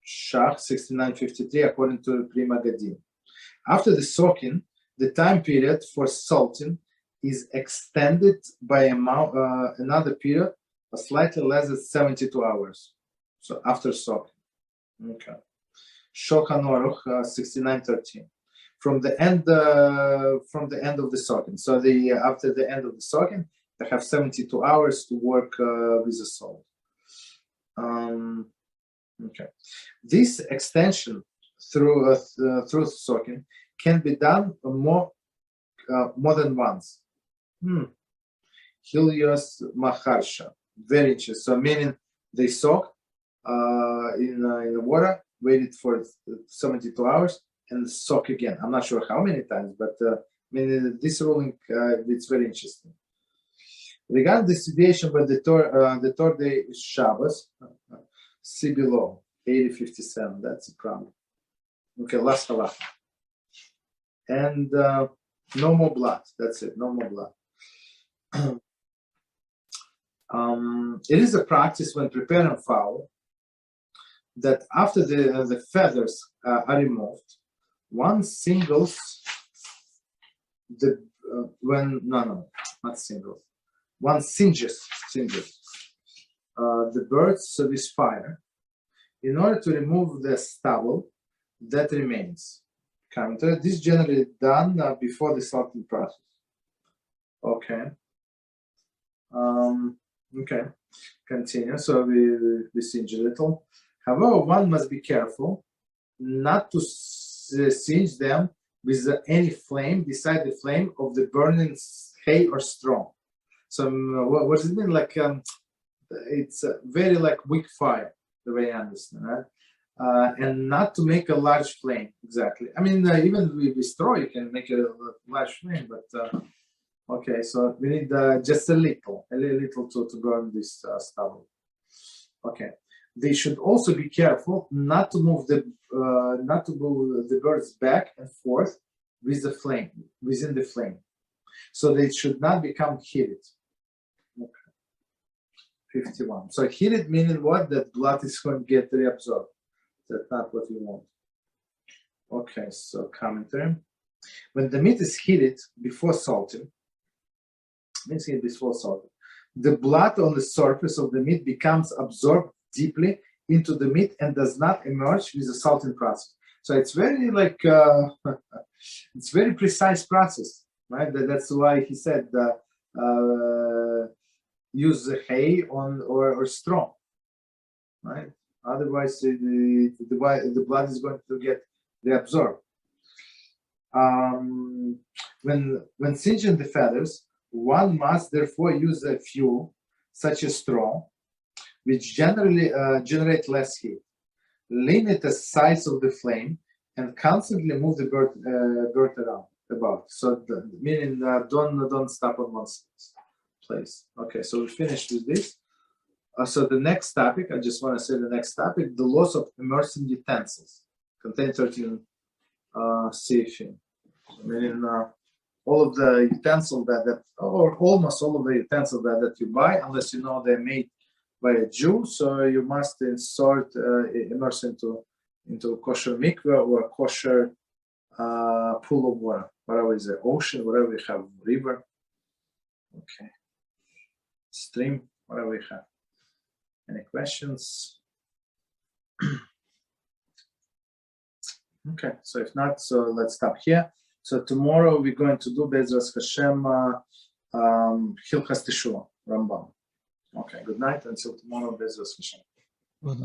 Shach 69:53 according to Prima Gadim. After the soaking, the time period for salting is extended by another period of slightly less than 72 hours. So after soaking. Okay. Shulchan Aruch 69:13. From the end of the soaking. So after the end of the soaking, they have 72 hours to work with the salt. Okay. This extension through soaking can be done more than once. Helios Maharsha. Very interesting. So meaning they soak in the water, waited for 72 hours, and soak again. I'm not sure how many times, but this ruling it's very interesting. Regarding the deviation by the Torah day is Shabbos, see below 8057. That's a problem. Okay, last halacha. And no more blood. That's it. No more blood. It is a practice when preparing fowl that after the feathers are removed, one singles the not singles. One singes the birds with fire in order to remove the stubble that remains. This is generally done before the salting process. Okay. Okay. Continue. So we singe a little. However, one must be careful not to singe them with any flame beside the flame of the burning hay or straw. So what does it mean? Like it's very like weak fire, the way I understand, right? And not to make a large flame. Exactly. I mean, even with straw, you can make a large flame, but okay. So we need just a little to burn this stubble. Okay. They should also be careful not to move the birds back and forth with the flame within the flame, so they should not become heated. Okay. 51. So heated meaning what? That blood is going to get reabsorbed. That's not what we want. Okay. So commentary. When the meat is heated before salting, the blood on the surface of the meat becomes absorbed deeply into the meat and does not emerge with the salting process. So it's very like it's very precise process, right? That's why he said use the hay or straw, right? Otherwise, the blood is going to get reabsorbed. When singeing the feathers, one must therefore use a fuel such as straw, which generally generate less heat. Limit the size of the flame and constantly move the bird around about. So meaning don't stop on one place. Okay, so we finished with this. So the next topic, I just want to say the next topic, the loss of immersing utensils. Contain 13 CFE. Meaning all of the utensils or almost all of the utensils that you buy, unless you know they're made by a Jew, so you must immerse into kosher mikveh or kosher pool of water, whatever is the ocean, whatever we have, river, okay, stream, whatever we have. Any questions? Okay, so if not, so let's stop here. So tomorrow we're going to do Beezrat HaShem Hilchas Teshuvah, Rambam. Okay, good night. Until tomorrow, Beezrat HaShem. Good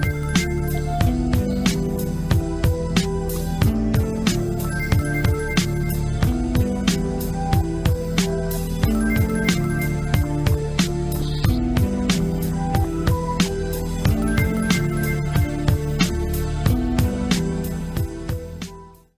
night.